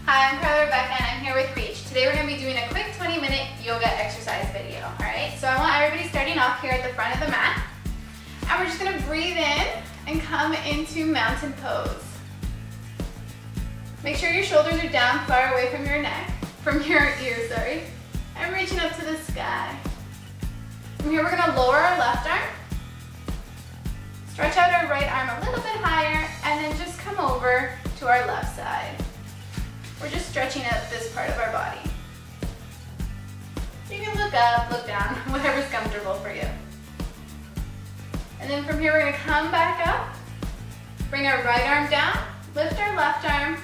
Hi, I'm Carla Rebecca and I'm here with Reach. Today we're going to be doing a quick 20-minute yoga exercise video, alright? So I want everybody starting off here at the front of the mat. And we're just going to breathe in and come into mountain pose. Make sure your shoulders are down far away from your neck, from your ears, sorry. And reaching up to the sky. From here we're going to lower our left arm. Stretch out our right arm a little bit higher and then just come over to our left side. We're just stretching out this part of our body. You can look up, look down, whatever's comfortable for you. And then from here we're going to come back up, bring our right arm down, lift our left arm,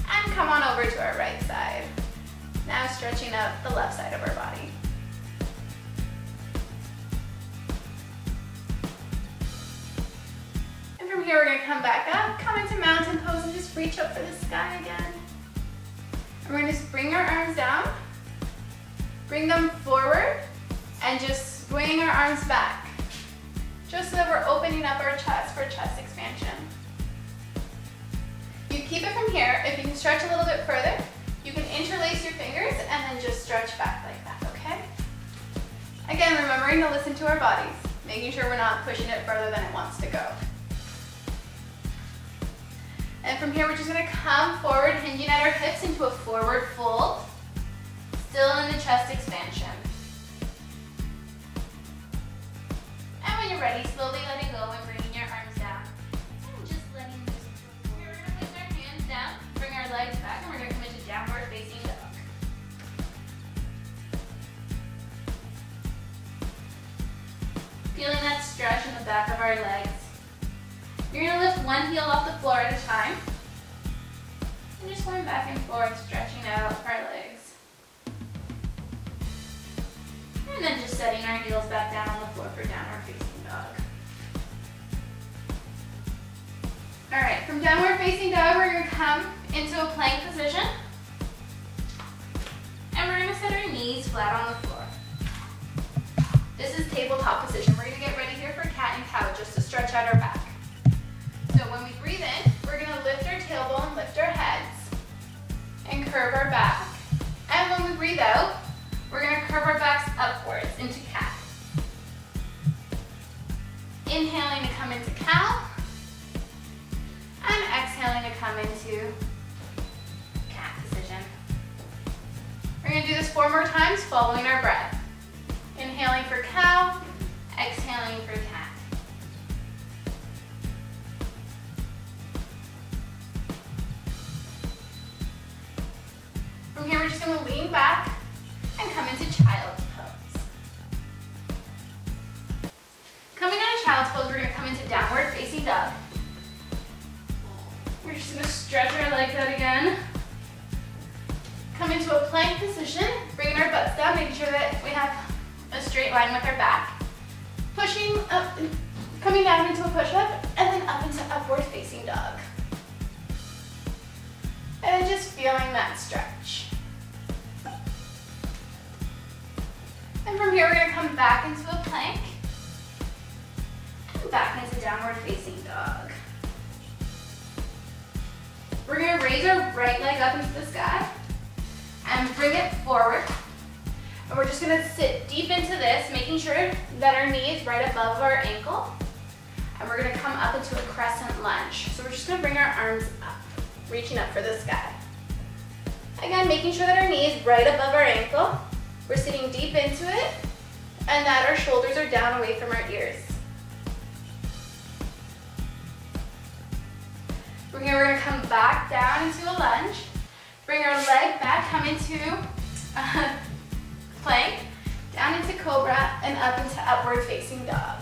and come on over to our right side. Now stretching out the left side of our body. And from here we're going to come back up, come into mountain pose and just reach up for the sky again. And we're going to just bring our arms down, bring them forward, and just swing our arms back. Just so that we're opening up our chest for chest expansion. You keep it from here. If you can stretch a little bit further, you can interlace your fingers and then just stretch back like that, okay? Again, remembering to listen to our bodies, making sure we're not pushing it further than it wants to go. And from here, we're just going to come forward, hinging at our hips into a forward fold, still in the chest expansion. And when you're ready, slowly letting go and bringing your arms down. And just letting this go. We're going to place our hands down, bring our legs back, and we're going to come into downward facing dog. Feeling that stretch in the back of our legs. You're going to lift one heel off the floor at a time. And just going back and forth, stretching out our legs. And then just setting our heels back down on the floor for downward facing dog. Alright, from downward facing dog, we're going to come into a plank position. And we're going to set our knees flat on the floor. This is tabletop position. We're going to get ready here for cat and cow just to stretch out our back. So when we breathe in, we're going to lift our tailbone, lift our heads, and curve our back. And when we breathe out, we're going to curve our backs upwards into cat. Inhaling to come into cow, and exhaling to come into cat position. We're going to do this 4 more times following our breath. Inhaling for cow, exhaling for cat. From here, we're just going to lean back and come into child's pose. Coming out of child's pose, we're going to come into downward facing dog. We're just going to stretch our legs out again. Come into a plank position, bringing our butts down, making sure that we have a straight line with our back. Pushing up, coming down into a push-up, and then up into upward facing dog. And then just feeling that stretch. And from here, we're going to come back into a plank, and back into downward facing dog. We're going to raise our right leg up into the sky, and bring it forward. And we're just going to sit deep into this, making sure that our knee is right above our ankle. And we're going to come up into a crescent lunge. So we're just going to bring our arms up, reaching up for the sky. Again, making sure that our knee is right above our ankle. We're sitting deep into it, and that our shoulders are down away from our ears. From here, we're going to come back down into a lunge. Bring our leg back, come into plank, down into cobra, and up into upward facing dog.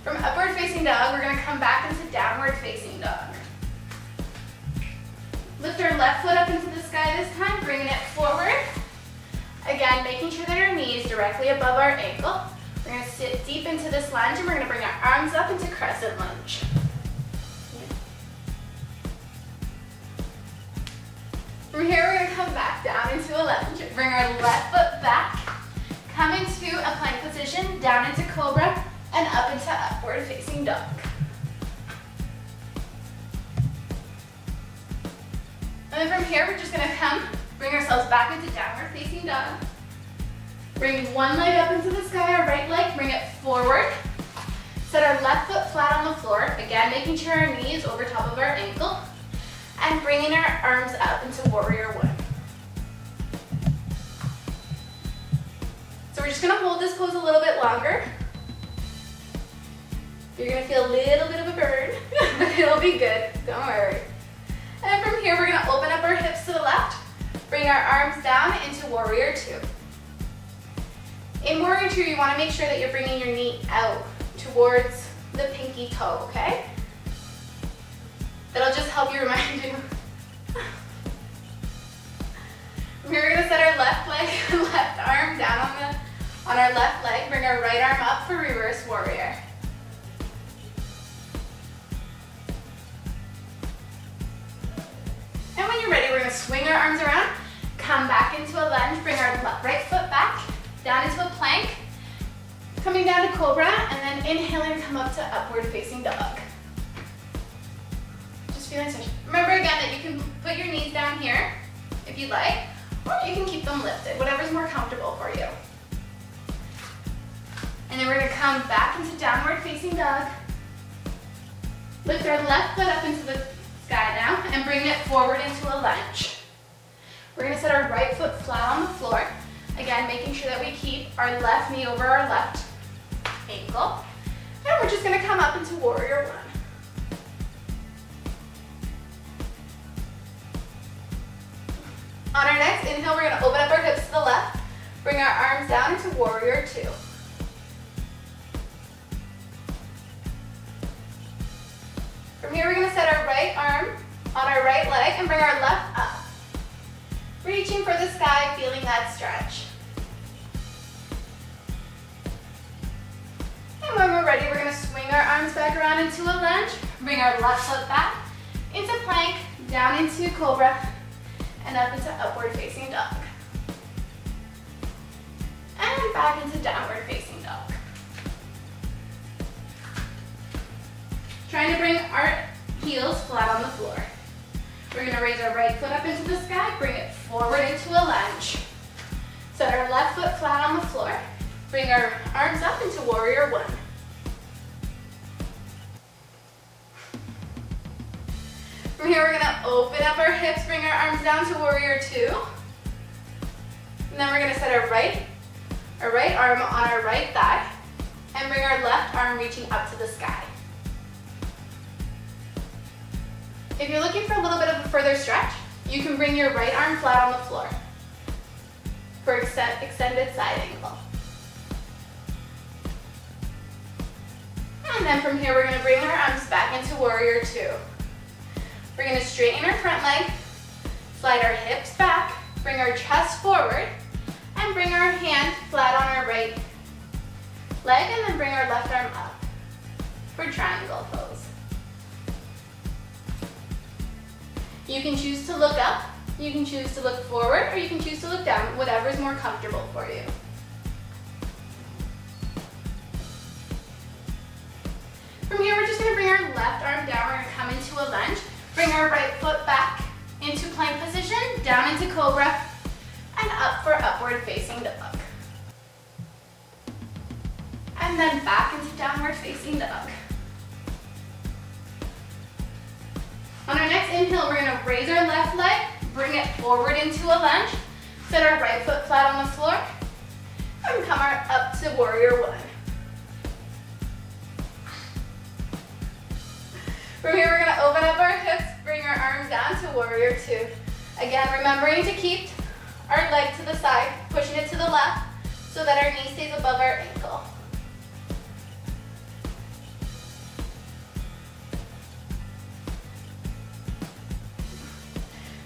From upward facing dog, we're going to come back into downward facing dog. Lift our left foot up into the sky this time, bringing it forward. Again, making sure that our knee is directly above our ankle. We're going to sit deep into this lunge, and we're going to bring our arms up into crescent lunge. From here, we're going to come back down into a lunge. Bring our left foot back, come into a plank position, down into cobra, and up into upward facing dog. And then from here, we're just gonna bring ourselves back into downward facing dog. Bring one leg up into the sky, our right leg, bring it forward. Set our left foot flat on the floor, again making sure our knee is over top of our ankle, and bringing our arms up into warrior one. So we're just gonna hold this pose a little bit longer. You're gonna feel a little bit of a burn, but it'll be good, don't worry. And from here, we're gonna open up our hips to the left, bring our arms down into warrior two. In warrior two, you wanna make sure that you're bringing your knee out towards the pinky toe, okay? That'll just help you remind you. We're gonna set our left leg, left arm down on our left leg, bring our right arm up for reverse warrior. And when you're ready, we're gonna swing our arms around, come back into a lunge, bring our right foot back, down into a plank, coming down to cobra, and then inhaling, come up to upward facing dog. Just feeling stretch. Remember again that you can put your knees down here if you'd like, or you can keep them lifted, whatever's more comfortable for you. And then we're gonna come back into downward facing dog. Lift our left foot up into the sky now and bring it forward into a lunge. We're gonna set our right foot flat on the floor. Again, making sure that we keep our left knee over our left ankle. And we're just gonna come up into warrior one. On our next inhale, we're gonna open up our hips to the left, bring our arms down into warrior two. From here, we're gonna set our right arm on our right leg and bring our left up. Reaching for the sky, feeling that stretch. And when we're ready, we're gonna swing our arms back around into a lunge, bring our left foot back into plank, down into cobra, and up into upward facing dog. And back into downward facing dog. Trying to bring our heels flat on the floor. We're gonna raise our right foot up into the sky, bring it forward into a lunge. Set our left foot flat on the floor. Bring our arms up into warrior one. From here, we're gonna open up our hips, bring our arms down to warrior two. And then we're gonna set our right arm on our right thigh and bring our left arm reaching up to the sky. If you're looking for a little bit of a further stretch, you can bring your right arm flat on the floor for extended side angle. And then from here, we're gonna bring our arms back into warrior two. We're gonna straighten our front leg, slide our hips back, bring our chest forward, and bring our hand flat on our right leg, and then bring our left arm up for triangle pose. You can choose to look up, you can choose to look forward, or you can choose to look down, whatever is more comfortable for you. From here, we're just gonna bring our left arm down, we're gonna come into a lunge, bring our right foot back into plank position, down into cobra, and up for upward facing dog. And then back into downward facing dog. On our next inhale, we're gonna raise our left leg, bring it forward into a lunge, set our right foot flat on the floor, and come up to warrior one. From here, we're gonna open up our hips, bring our arms down to warrior two. Again, remembering to keep our leg to the side, pushing it to the left, so that our knee stays above our ankle.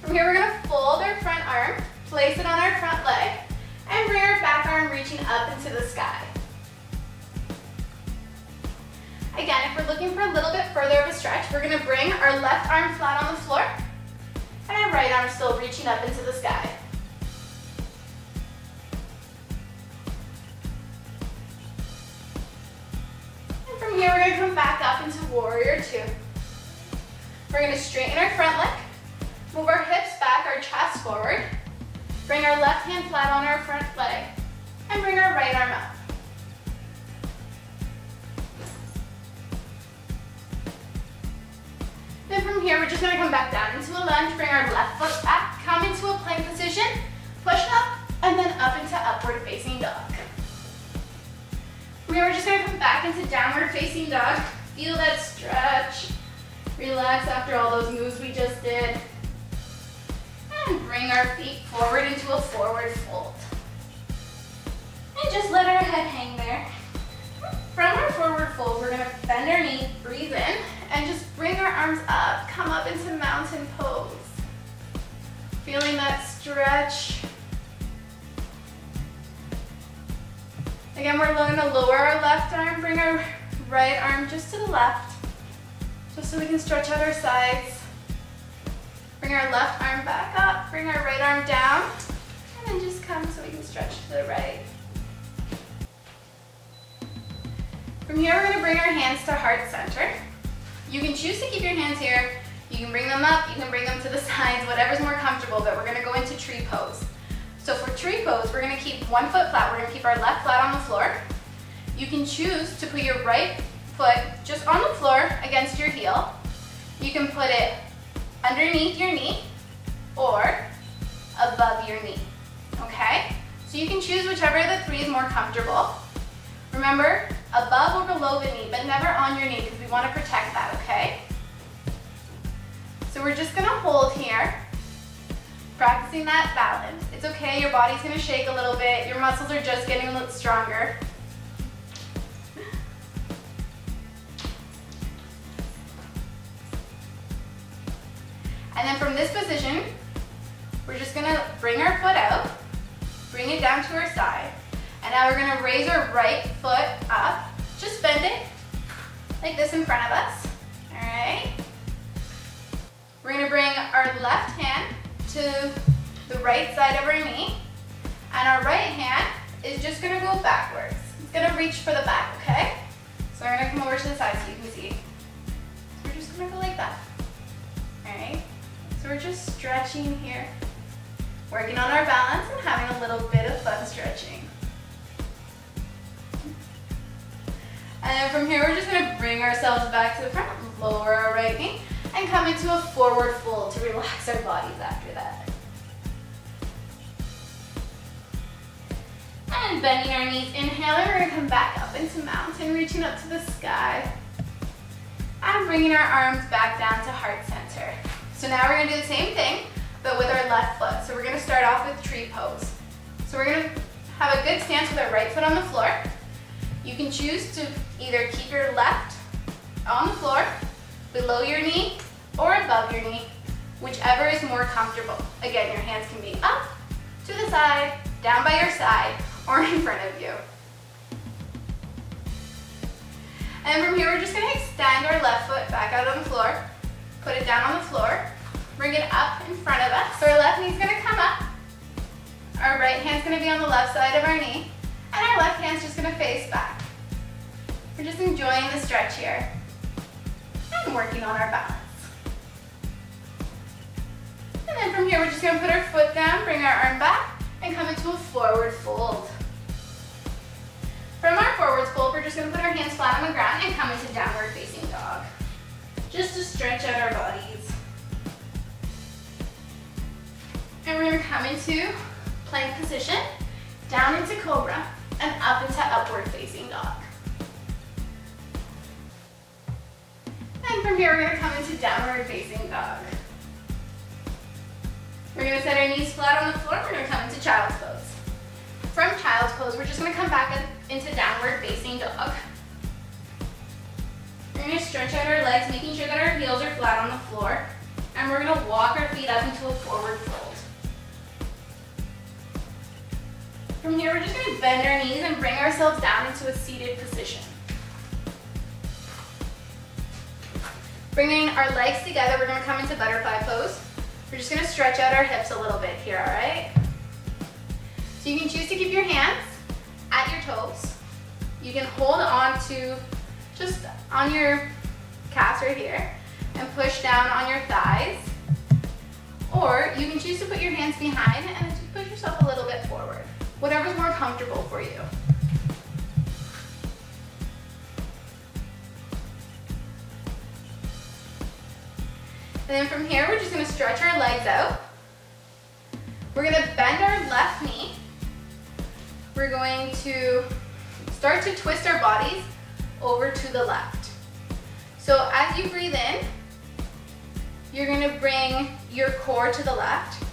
From here, we're gonna fold our front arm, place it on our front leg, and bring our back arm reaching up into the sky. Again, if we're looking for a little bit further of a stretch, we're gonna bring our left arm flat on the floor, and our right arm still reaching up into the sky. And from here, we're gonna come back up into warrior two. We're gonna straighten our front leg, Move our hips back, our chest forward. Bring our left hand flat on our front leg and bring our right arm up. Then from here, we're just gonna come back down into a lunge, bring our left foot back, come into a plank position, push up, and then up into upward facing dog. We are just gonna come back into downward facing dog. Feel that stretch. Relax after all those moves we just did. And bring our feet forward into a forward fold. And just let our head hang there. From our forward fold, we're gonna bend our knees, breathe in, and just bring our arms up, come up into mountain pose. Feeling that stretch. Again, we're gonna lower our left arm, bring our right arm just to the left, just so we can stretch out our sides. Bring our left arm back up, bring our right arm down, and then just come so we can stretch to the right. From here, we're gonna bring our hands to heart center. You can choose to keep your hands here. You can bring them up, you can bring them to the sides, whatever's more comfortable, but we're gonna go into tree pose. So for tree pose, we're gonna keep one foot flat. We're gonna keep our left flat on the floor. You can choose to put your right foot just on the floor against your heel. You can put it underneath your knee or above your knee, okay? So you can choose whichever of the three is more comfortable. Remember, above or below the knee, but never on your knee because we want to protect that, okay? So we're just gonna hold here, practicing that balance. It's okay, your body's gonna shake a little bit, your muscles are just getting a little stronger. And then from this position, we're just gonna bring our foot out, bring it down to our side, and now we're gonna raise our right foot up. Just bend it like this in front of us, all right? We're gonna bring our left hand to the right side of our knee, and our right hand is just gonna go backwards. It's gonna reach for the back, okay? So we're gonna come over to the side so you can see. So we're just gonna go like that, all right? So we're just stretching here, working on our balance and having a little bit of fun stretching. And then from here, we're just gonna bring ourselves back to the front, lower our right knee, and come into a forward fold to relax our bodies after that. And bending our knees, inhaling, we're gonna come back up into mountain, reaching up to the sky. And bringing our arms back down to heart center. So now we're gonna do the same thing, but with our left foot. So we're gonna start off with tree pose. So we're gonna have a good stance with our right foot on the floor. You can choose to either keep your left on the floor, below your knee, or above your knee, whichever is more comfortable. Again, your hands can be up, to the side, down by your side, or in front of you. And from here, we're just gonna extend our left foot back out on the floor, put it down on the floor, bring it up in front of us. So our left knee's gonna come up, our right hand's gonna be on the left side of our knee, and our left hand's just gonna face back. We're just enjoying the stretch here and working on our balance. And then from here, we're just gonna put our foot down, bring our arm back, and come into a forward fold. From our forward fold, we're just gonna put our hands flat on the ground and come into downward facing dog, just to stretch out our bodies. And we're gonna come into plank position, down into cobra, and up into upward facing dog. And from here, we're gonna come into downward facing dog. We're gonna set our knees flat on the floor, we're gonna come into child's pose. From child's pose, we're just gonna come back into downward facing dog. We're gonna stretch out our legs, making sure that our heels are flat on the floor, and we're gonna walk our feet up into a forward fold. From here, we're just gonna bend our knees and bring ourselves down into a seated position. Bringing our legs together, we're gonna come into butterfly pose. We're just gonna stretch out our hips a little bit here, all right? So you can choose to keep your hands at your toes. You can hold on to just on your calves right here and push down on your thighs. Or you can choose to put your hands behind and then just push yourself a little bit forward. Whatever's more comfortable for you. And then from here, we're just gonna stretch our legs out. We're gonna bend our left knee. We're going to start to twist our bodies over to the left. So as you breathe in, you're gonna bring your core to the left.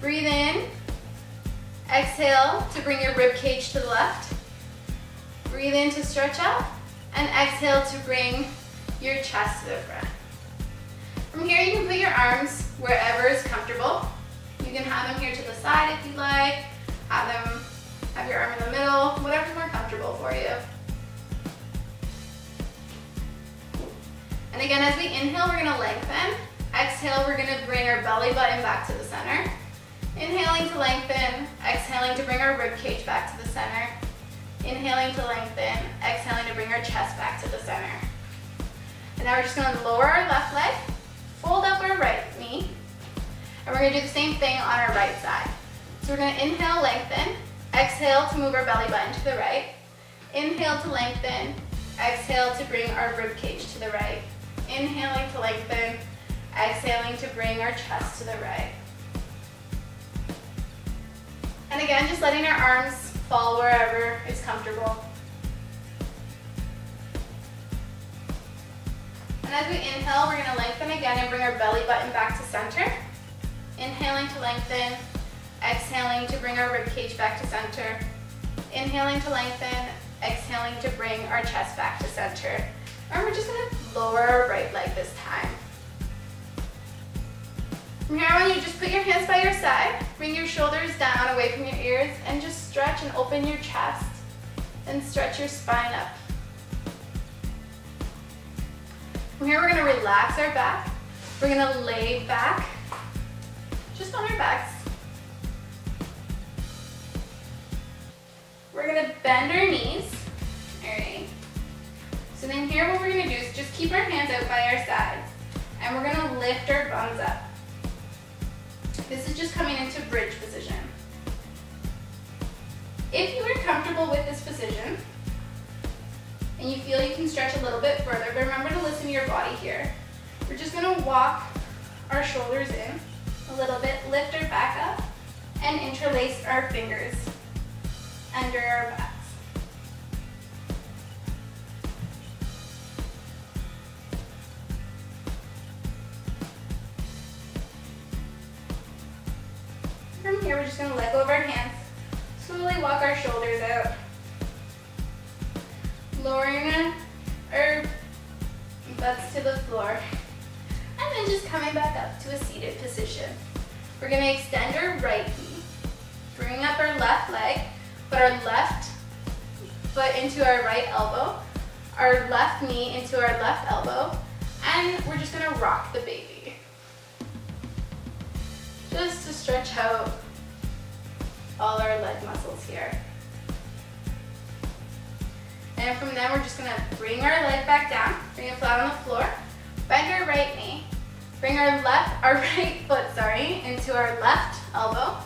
Breathe in, exhale to bring your rib cage to the left. Breathe in to stretch out, and exhale to bring your chest to the front. From here, you can put your arms wherever is comfortable. You can have them here to the side if you like, have your arm in the middle, whatever's more comfortable for you. And again, as we inhale, we're gonna lengthen. Exhale, we're gonna bring our belly button back to the center. Inhaling to lengthen, exhaling to bring our rib cage back to the center. Inhaling to lengthen, exhaling to bring our chest back to the center. And now we're just gonna lower our left leg, fold up our right knee, and we're gonna do the same thing on our right side. So we're gonna inhale, lengthen, exhale to move our belly button to the right. Inhale to lengthen, exhale to bring our rib cage to the right. Inhaling to lengthen, exhaling to bring our chest to the right. And again, just letting our arms fall wherever is comfortable. And as we inhale, we're gonna lengthen again and bring our belly button back to center. Inhaling to lengthen, exhaling to bring our rib cage back to center. Inhaling to lengthen, exhaling to bring our chest back to center. And we're just gonna lower our right leg this time. From here on, you just put your hands by your side, bring your shoulders down away from your ears, and just stretch and open your chest, and stretch your spine up. From here, we're gonna relax our back. We're gonna lay back, just on our backs. We're gonna bend our knees. All right. So then here what we're gonna do is just keep our hands out by our sides, and we're gonna lift our bums up. This is just coming into bridge position. If you are comfortable with this position, and you feel you can stretch a little bit further, but remember to listen to your body here. We're just gonna walk our shoulders in a little bit, lift our back up, and interlace our fingers under our backs. From here, we're just gonna let go of our hands, slowly walk our shoulders out, lowering our butts to the floor, and then just coming back up to a seated position. We're gonna extend our right knee, bring up our left leg, put our left foot into our right elbow, our left knee into our left elbow, and we're just gonna rock the baby. Just to stretch out all our leg muscles here. And from there, we're just gonna bring our leg back down, bring it flat on the floor, bend our right knee, bring our right foot, into our left elbow,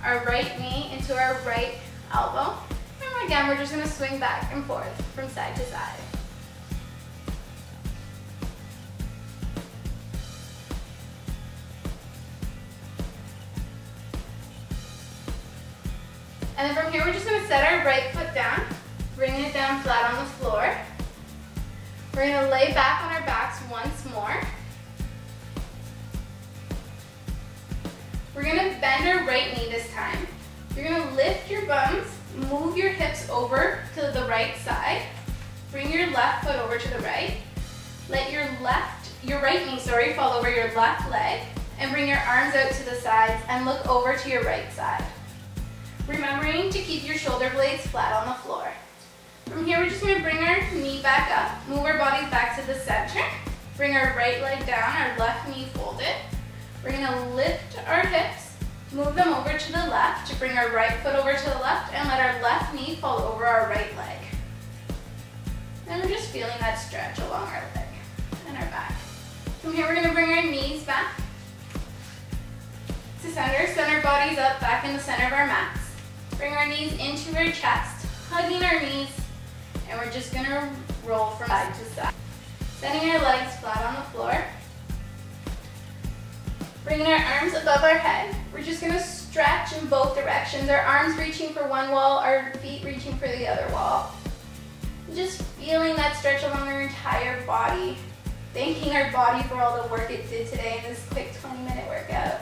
our right knee into our right elbow, and again, we're just gonna swing back and forth from side to side. And then from here, we're just gonna set our right foot down, bring it down flat on the floor. We're gonna lay back on our backs once more. We're gonna bend our right knee this time. You're gonna lift your bums, move your hips over to the right side. Bring your left foot over to the right. Let your right knee, fall over your left leg, and bring your arms out to the sides and look over to your right side. Remembering to keep your shoulder blades flat on the floor. From here, we're just gonna bring our knee back up, move our bodies back to the center, bring our right leg down, our left knee folded. We're gonna lift our hips, move them over to the left to bring our right foot over to the left and let our left knee fall over our right leg. And we're just feeling that stretch along our leg and our back. From here, we're gonna bring our knees back, to center. Send our bodies up, back in the center of our mats. Bring our knees into our chest, hugging our knees, and we're just gonna roll from side to side. Sending our legs flat on the floor. Bringing our arms above our head. We're just gonna stretch in both directions. Our arms reaching for one wall, our feet reaching for the other wall. Just feeling that stretch along our entire body. Thanking our body for all the work it did today in this quick 20-minute workout.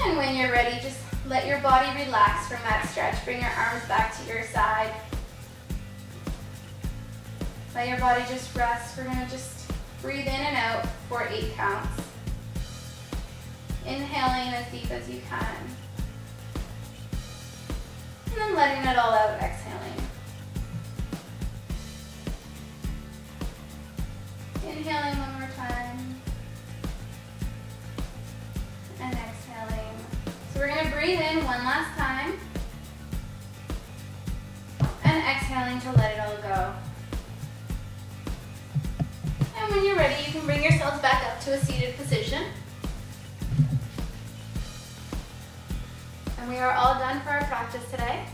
And when you're ready, just let your body relax from that stretch. Bring your arms back to your side. Let your body just rest. We're gonna just breathe in and out for 8 counts. Inhaling as deep as you can. And then letting it all out, exhaling. Inhaling one more time. And exhaling. So we're gonna breathe in one last time. And exhaling to let it all go. And when you're ready, you can bring yourselves back up to a seated position. And we are all done for our practice today.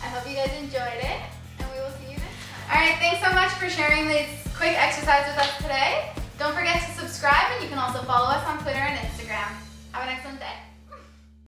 I hope you guys enjoyed it, and we will see you next time. All right, thanks so much for sharing this quick exercise with us today. Don't forget to subscribe, and you can also follow us on Twitter and Instagram. Have an excellent day.